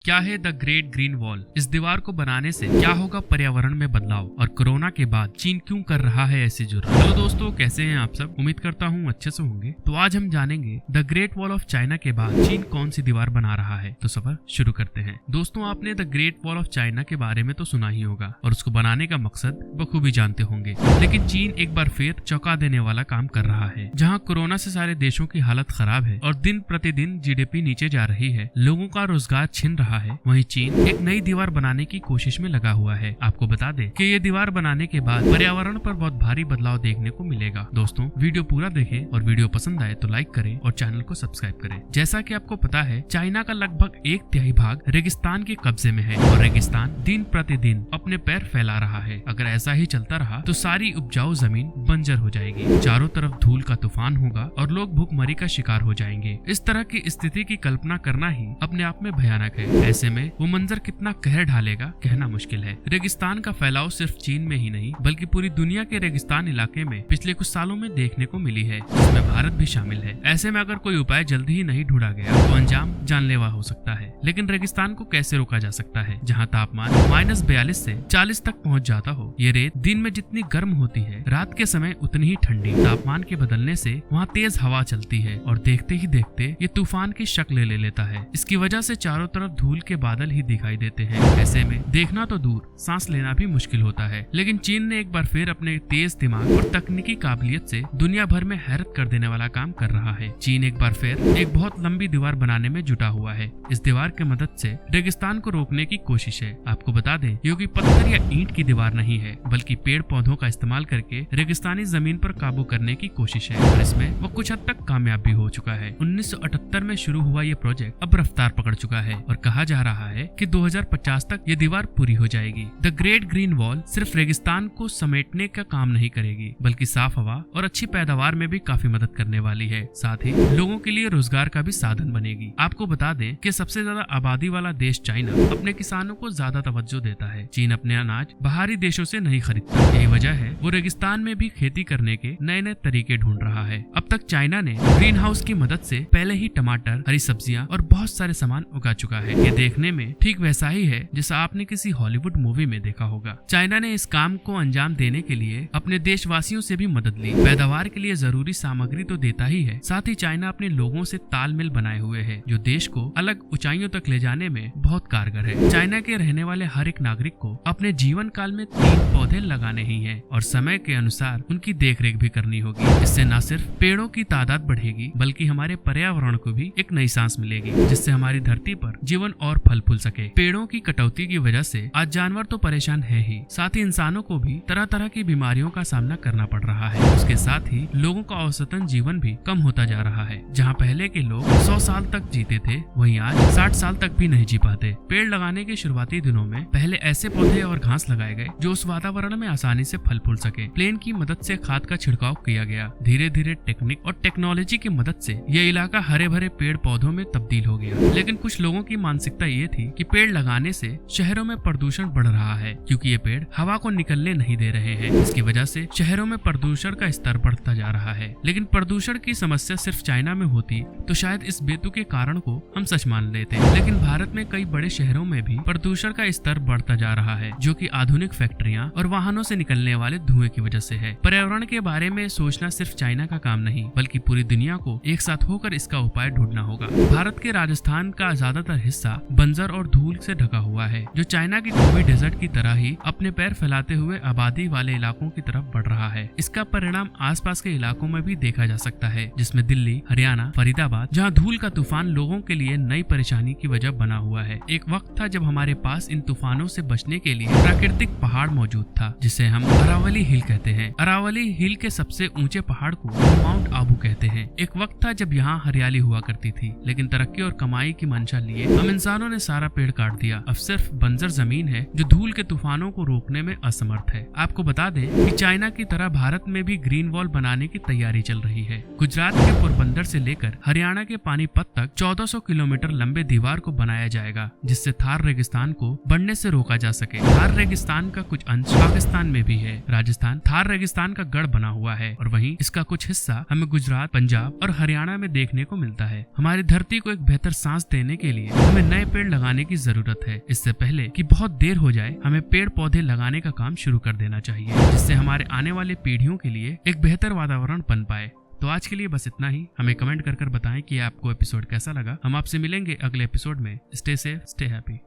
क्या है the great green wall? इस दीवार को बनाने से क्या होगा पर्यावरण में बदलाव, और कोरोना के बाद चीन क्यों कर रहा है ऐसी जुर्म? हेलो दोस्तों, कैसे हैं आप सब? उम्मीद करता हूँ अच्छे से होंगे। तो आज हम जानेंगे the great wall of China के बाद चीन कौन सी दीवार बना रहा है। तो सफर शुरू करते हैं। दोस्तों, आपने the great wall of China के बारे में तो सुना ही होगा और उसको बनाने का मकसद बखूबी जानते होंगे, लेकिन चीन एक बार फिर चौंका देने वाला काम कर रहा है। जहाँ कोरोना से सारे देशों की हालत खराब है और दिन प्रतिदिन जीडीपी नीचे जा रही है, लोगों का रोजगार छिन रहा है, वहीं चीन एक नई दीवार बनाने की कोशिश में लगा हुआ है। आपको बता दें कि ये दीवार बनाने के बाद पर्यावरण पर बहुत भारी बदलाव देखने को मिलेगा। दोस्तों, वीडियो पूरा देखें और वीडियो पसंद आए तो लाइक करें और चैनल को सब्सक्राइब करें। जैसा कि आपको पता है, चाइना का लगभग 1/3 भाग रेगिस्तान के कब्जे में है और रेगिस्तान दिन प्रतिदिन अपने पैर फैला रहा है। अगर ऐसा ही चलता रहा तो सारी उपजाऊ जमीन बंजर हो जाएगी, चारों तरफ धूल का तूफान होगा और लोग भूखमरी का शिकार हो जाएंगे। इस तरह की स्थिति की कल्पना करना ही अपने आप में भयानक है। ऐसे में वो मंजर कितना कहर ढालेगा कहना मुश्किल है। रेगिस्तान का फैलाव सिर्फ चीन में ही नहीं बल्कि पूरी दुनिया के रेगिस्तान इलाके में पिछले कुछ सालों में देखने को मिली है, जिसमें भारत भी शामिल है। ऐसे में अगर कोई उपाय जल्दी ही नहीं ढूंढा गया तो अंजाम जानलेवा हो सकता है। लेकिन रेगिस्तान को कैसे रोका जा सकता है, जहाँ तापमान -42 से 40 तक पहुँच जाता हो? ये रेत दिन में जितनी गर्म होती है, रात के समय उतनी ही ठंडी। तापमान के बदलने से वहाँ तेज हवा चलती है और देखते ही देखते ये तूफान की शक्ल ले लेता है। इसकी वजह से चारों तरफ धूल के बादल ही दिखाई देते हैं। ऐसे में देखना तो दूर, सांस लेना भी मुश्किल होता है। लेकिन चीन ने एक बार फिर अपने तेज दिमाग और तकनीकी काबिलियत से दुनिया भर में हैरत कर देने वाला काम कर रहा है। चीन एक बार फिर एक बहुत लंबी दीवार बनाने में जुटा हुआ है। इस दीवार की मदद से रेगिस्तान को रोकने की कोशिश है। आपको बता दें, ये कोई पत्थर या ईंट की दीवार नहीं है, बल्कि पेड़ पौधों का इस्तेमाल करके रेगिस्तानी जमीन पर काबू करने की कोशिश है और इसमें वो कुछ हद तक कामयाब भी हो चुका है। 1978 में शुरू हुआ ये प्रोजेक्ट अब रफ्तार पकड़ चुका है और कहा जा रहा है कि 2050 तक ये दीवार पूरी हो जाएगी। द ग्रेट ग्रीन वॉल सिर्फ रेगिस्तान को समेटने का काम नहीं करेगी, बल्कि साफ हवा और अच्छी पैदावार में भी काफी मदद करने वाली है। साथ ही लोगों के लिए रोजगार का भी साधन बनेगी। आपको बता दें कि सबसे ज्यादा आबादी वाला देश चाइना अपने किसानों को ज्यादा तवज्जो देता है। चीन अपने अनाज बाहरी देशों से नहीं खरीदता, यही वजह है वो रेगिस्तान में भी खेती करने के नए नए तरीके ढूंढ रहा है। अब तक चाइना ने ग्रीन हाउस की मदद से पहले ही टमाटर, हरी सब्जियां और बहुत सारे सामान उगा चुका है। ये देखने में ठीक वैसा ही है जैसा आपने किसी हॉलीवुड मूवी में देखा होगा। चाइना ने इस काम को अंजाम देने के लिए अपने देशवासियों से भी मदद ली। पैदावार के लिए जरूरी सामग्री तो देता ही है, साथ ही चाइना अपने लोगों से तालमेल बनाए हुए है, जो देश को अलग ऊंचाइयों तक ले जाने में बहुत कारगर है। चाइना के रहने वाले हर एक नागरिक को अपने जीवन काल में 3 पौधे लगाने ही हैं और समय के अनुसार उनकी देखरेख भी करनी होगी। इससे न सिर्फ पेड़ों की तादाद बढ़ेगी बल्कि हमारे पर्यावरण को भी एक नई सांस मिलेगी, जिससे हमारी धरती पर जीवन और फल फूल सके। पेड़ों की कटौती की वजह से आज जानवर तो परेशान है ही, साथ ही इंसानों को भी तरह तरह की बीमारियों का सामना करना पड़ रहा है। उसके साथ ही लोगों का औसतन जीवन भी कम होता जा रहा है। जहाँ पहले के लोग 100 साल तक जीते थे, वहीं आज 60 साल तक भी नहीं जी पाते। पेड़ लगाने के शुरुआती दिनों में पहले ऐसे पौधे और घास लगाए गए जो उस वातावरण में आसानी से फल फूल सके। प्लेन की मदद से खाद का छिड़काव किया गया। धीरे धीरे टेक्निक और टेक्नोलॉजी की मदद से ये इलाका हरे भरे पेड़ पौधों में तब्दील हो गया। लेकिन कुछ लोगों की मानसिकता ये थी कि पेड़ लगाने से शहरों में प्रदूषण बढ़ रहा है, क्योंकि ये पेड़ हवा को निकलने नहीं दे रहे हैं। इसकी वजह से शहरों में प्रदूषण का स्तर बढ़ता जा रहा है। लेकिन प्रदूषण की समस्या सिर्फ चाइना में होती तो शायद इस बेतुके कारण को हम सच मान लेते, लेकिन भारत में कई बड़े शहरों में भी प्रदूषण का स्तर बढ़ता जा रहा है, जो कि आधुनिक फैक्ट्रियां और वाहनों से निकलने वाले धुएं की वजह से है। पर्यावरण के बारे में सोचना सिर्फ चाइना का काम नहीं, बल्कि पूरी दुनिया को एक साथ होकर इसका उपाय ढूंढना होगा। भारत के राजस्थान का ज्यादातर हिस्सा बंजर और धूल से ढका हुआ है, जो चाइना की गोबी डेजर्ट की तरह ही अपने पैर फैलाते हुए आबादी वाले इलाकों की तरफ बढ़ रहा है। इसका परिणाम आसपास के इलाकों में भी देखा जा सकता है, जिसमें दिल्ली, हरियाणा, फरीदाबाद, जहां धूल का तूफान लोगों के लिए नई परेशानी की वजह बना हुआ है। एक वक्त था जब हमारे पास इन तूफानों से बचने के लिए प्राकृतिक पहाड़ मौजूद था, जिसे हम अरावली हिल कहते हैं। अरावली हिल के सबसे ऊंचे पहाड़ को माउंट आबू कहते हैं। एक वक्त था जब यहाँ हरियाली हुआ करती थी, लेकिन तरक्की और कमाई की मंशा लिए हम इंसानों ने सारा पेड़ काट दिया। अब सिर्फ बंजर जमीन है जो धूल के तूफानों को रोकने में असमर्थ है। आपको बता दें कि चाइना की तरह भारत में भी ग्रीन वॉल बनाने की तैयारी चल रही है। गुजरात के पोरबंदर से लेकर हरियाणा के पानीपत तक 1400 किलोमीटर लंबे दीवार को बनाया जाएगा, जिससे थार रेगिस्तान को बढ़ने से रोका जा सके। थार रेगिस्तान का कुछ अंश पाकिस्तान में भी है। राजस्थान थार रेगिस्तान का गढ़ बना हुआ है और वहीं इसका कुछ हिस्सा हमें गुजरात, पंजाब और हरियाणा में देखने को मिलता है। हमारी धरती को एक बेहतर सांस देने के लिए हमें नए पेड़ लगाने की जरूरत है। इससे पहले कि बहुत देर हो जाए, हमें पेड़ पौधे लगाने का काम शुरू कर देना चाहिए, जिससे हमारे आने वाले पीढ़ियों के लिए एक बेहतर वातावरण बन पाए। तो आज के लिए बस इतना ही। हमें कमेंट कर बताएं कि आपको एपिसोड कैसा लगा। हम आपसे मिलेंगे अगले एपिसोड में। Stay safe, stay happy.